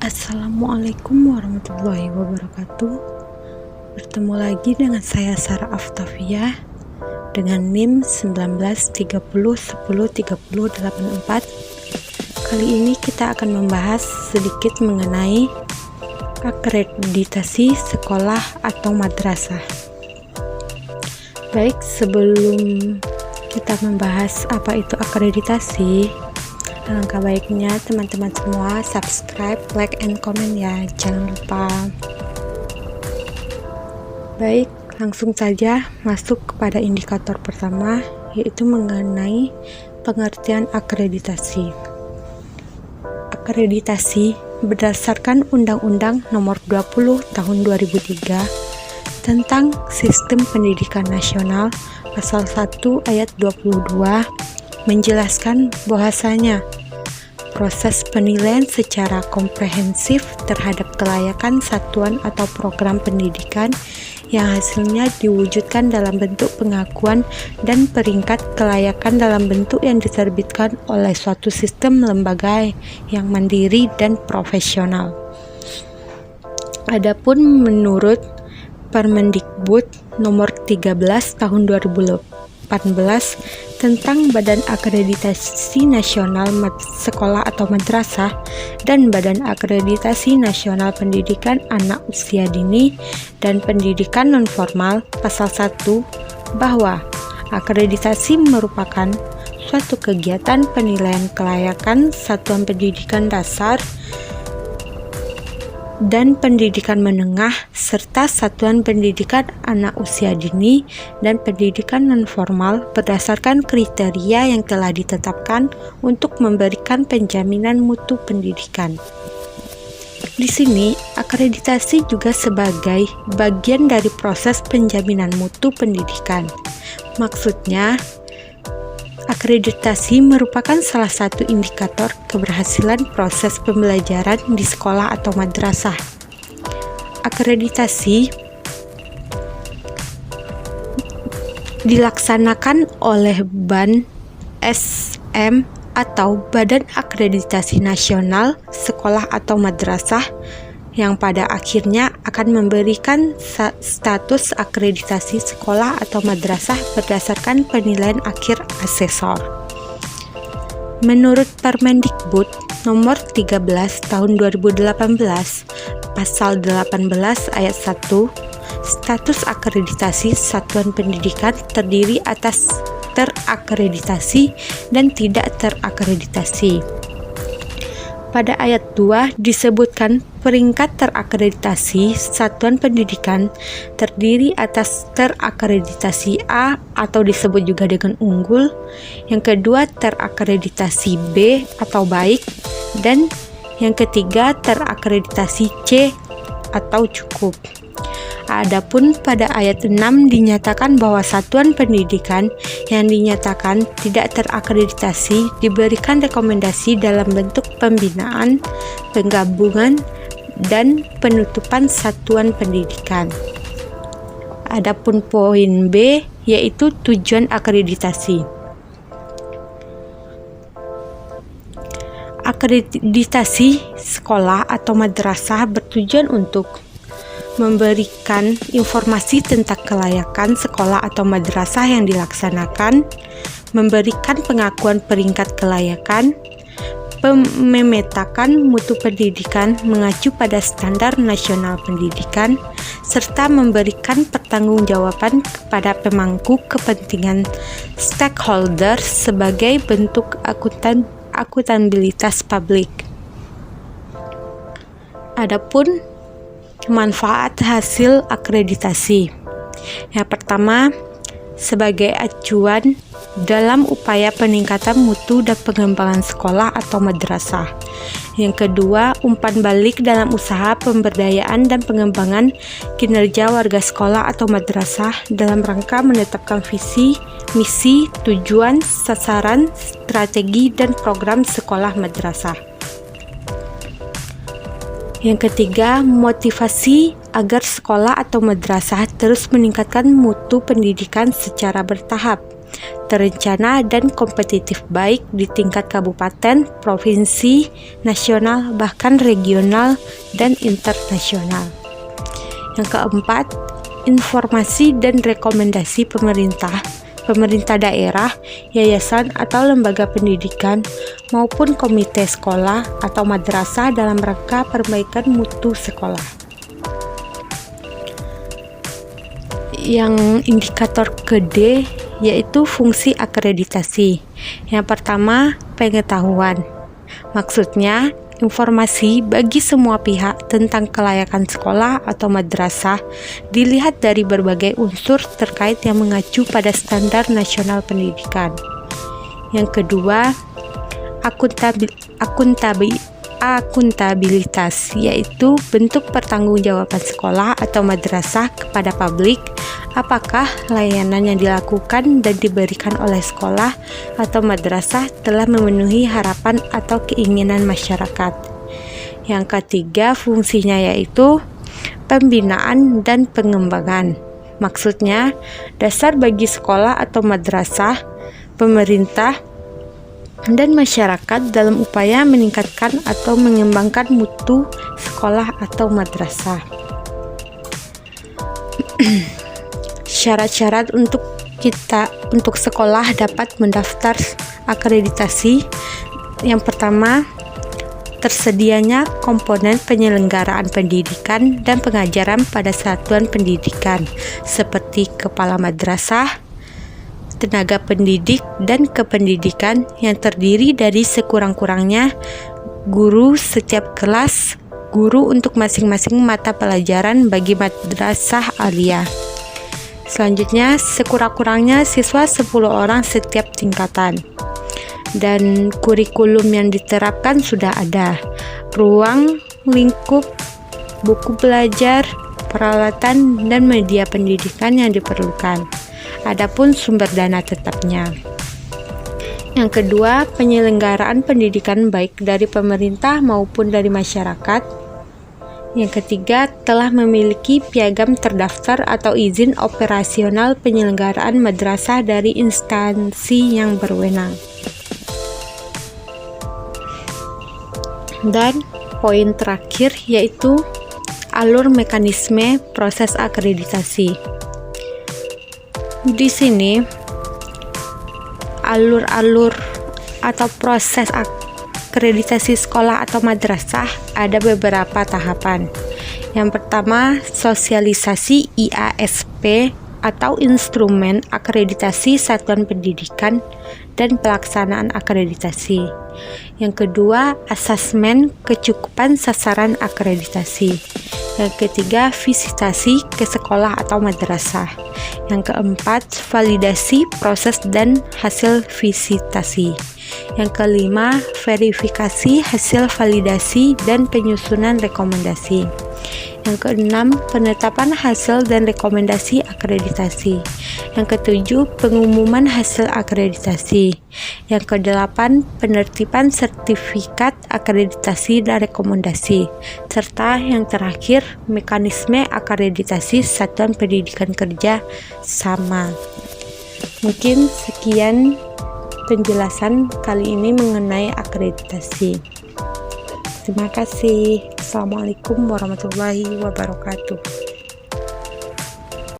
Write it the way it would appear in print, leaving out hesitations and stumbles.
Assalamualaikum warahmatullahi wabarakatuh. Bertemu lagi dengan saya Sarah Aftafiah dengan NIM 1930103084. Kali ini kita akan membahas sedikit mengenai akreditasi sekolah atau madrasah. Baik, sebelum kita membahas apa itu akreditasi, alangkah baiknya teman-teman semua subscribe, like, and comment ya, jangan lupa. Baik, langsung saja masuk kepada indikator pertama, yaitu mengenai pengertian akreditasi. Akreditasi berdasarkan Undang-Undang Nomor 20 Tahun 2003 tentang Sistem Pendidikan Nasional Pasal 1 Ayat 22 menjelaskan bahwasanya proses penilaian secara komprehensif terhadap kelayakan satuan atau program pendidikan yang hasilnya diwujudkan dalam bentuk pengakuan dan peringkat kelayakan dalam bentuk yang diterbitkan oleh suatu sistem lembaga yang mandiri dan profesional. Adapun menurut Permendikbud Nomor 13 Tahun 2018 tentang Badan Akreditasi Nasional Sekolah atau Madrasah dan Badan Akreditasi Nasional Pendidikan Anak Usia Dini dan Pendidikan Nonformal Pasal 1 bahwa akreditasi merupakan suatu kegiatan penilaian kelayakan satuan pendidikan dasar dan pendidikan menengah serta satuan pendidikan anak usia dini dan pendidikan nonformal berdasarkan kriteria yang telah ditetapkan untuk memberikan penjaminan mutu pendidikan. Di sini, akreditasi juga sebagai bagian dari proses penjaminan mutu pendidikan. Maksudnya, akreditasi merupakan salah satu indikator keberhasilan proses pembelajaran di sekolah atau madrasah. Akreditasi dilaksanakan oleh BAN SM atau Badan Akreditasi Nasional Sekolah atau Madrasah yang pada akhirnya akan memberikan status akreditasi sekolah atau madrasah berdasarkan penilaian akhir asesor. Menurut Permendikbud Nomor 13 Tahun 2018 Pasal 18 Ayat 1, status akreditasi satuan pendidikan terdiri atas terakreditasi dan tidak terakreditasi. Pada ayat 2 disebutkan peringkat terakreditasi satuan pendidikan terdiri atas terakreditasi A atau disebut juga dengan unggul, yang kedua terakreditasi B atau baik, dan yang ketiga terakreditasi C atau cukup. Adapun pada ayat 6 dinyatakan bahwa satuan pendidikan yang dinyatakan tidak terakreditasi diberikan rekomendasi dalam bentuk pembinaan, penggabungan, dan penutupan satuan pendidikan. Adapun poin B yaitu tujuan akreditasi. Akreditasi sekolah atau madrasah bertujuan untuk memberikan informasi tentang kelayakan sekolah atau madrasah yang dilaksanakan, memberikan pengakuan peringkat kelayakan, memetakan mutu pendidikan mengacu pada standar nasional pendidikan, serta memberikan pertanggungjawaban kepada pemangku kepentingan stakeholder sebagai bentuk akuntabilitas publik. Adapun manfaat hasil akreditasi. Yang pertama, sebagai acuan dalam upaya peningkatan mutu dan pengembangan sekolah atau madrasah. Yang kedua, umpan balik dalam usaha pemberdayaan dan pengembangan kinerja warga sekolah atau madrasah dalam rangka menetapkan visi, misi, tujuan, sasaran, strategi, dan program sekolah madrasah. Yang ketiga, motivasi agar sekolah atau madrasah terus meningkatkan mutu pendidikan secara bertahap. terencana, dan kompetitif baik di tingkat kabupaten, provinsi, nasional, bahkan regional dan internasional. Yang keempat, informasi dan rekomendasi pemerintah daerah, yayasan atau lembaga pendidikan, maupun komite sekolah atau madrasah dalam rangka perbaikan mutu sekolah. Yang indikator ke-D yaitu fungsi akreditasi. Yang pertama, pengetahuan. Maksudnya, informasi bagi semua pihak tentang kelayakan sekolah atau madrasah dilihat dari berbagai unsur terkait yang mengacu pada standar nasional pendidikan. Yang kedua, akuntabilitas, yaitu bentuk pertanggungjawaban sekolah atau madrasah kepada publik apakah layanan yang dilakukan dan diberikan oleh sekolah atau madrasah telah memenuhi harapan atau keinginan masyarakat. Yang ketiga, fungsinya yaitu pembinaan dan pengembangan. Maksudnya, dasar bagi sekolah atau madrasah, pemerintah, dan masyarakat dalam upaya meningkatkan atau mengembangkan mutu sekolah atau madrasah. Syarat-syarat untuk sekolah dapat mendaftar akreditasi. Yang pertama, tersedianya komponen penyelenggaraan pendidikan dan pengajaran pada satuan pendidikan seperti kepala madrasah, tenaga pendidik, dan kependidikan yang terdiri dari sekurang-kurangnya guru setiap kelas, guru untuk masing-masing mata pelajaran bagi madrasah aliyah. Selanjutnya, sekurang-kurangnya siswa 10 orang setiap tingkatan. Dan kurikulum yang diterapkan sudah ada. Ruang, lingkup, buku belajar, peralatan, dan media pendidikan yang diperlukan. Adapun sumber dana tetapnya. Yang kedua, penyelenggaraan pendidikan baik dari pemerintah maupun dari masyarakat. Yang ketiga, telah memiliki piagam terdaftar atau izin operasional penyelenggaraan madrasah dari instansi yang berwenang. Dan poin terakhir yaitu alur mekanisme proses akreditasi. Di sini alur-alur atau proses akreditasi sekolah atau madrasah ada beberapa tahapan. Yang pertama, sosialisasi IASP atau instrumen akreditasi satuan pendidikan dan pelaksanaan akreditasi. Yang kedua, asesmen kecukupan sasaran akreditasi. Yang ketiga, visitasi ke sekolah atau madrasah. Yang keempat, validasi proses dan hasil visitasi. Yang kelima, verifikasi hasil validasi dan penyusunan rekomendasi. Yang keenam, penetapan hasil dan rekomendasi akreditasi. Yang ketujuh, pengumuman hasil akreditasi. Yang kedelapan, penertiban sertifikat akreditasi dan rekomendasi. Serta yang terakhir, mekanisme akreditasi satuan pendidikan kerja sama. Mungkin sekian penjelasan kali ini mengenai akreditasi. Terima kasih. Assalamualaikum warahmatullahi wabarakatuh.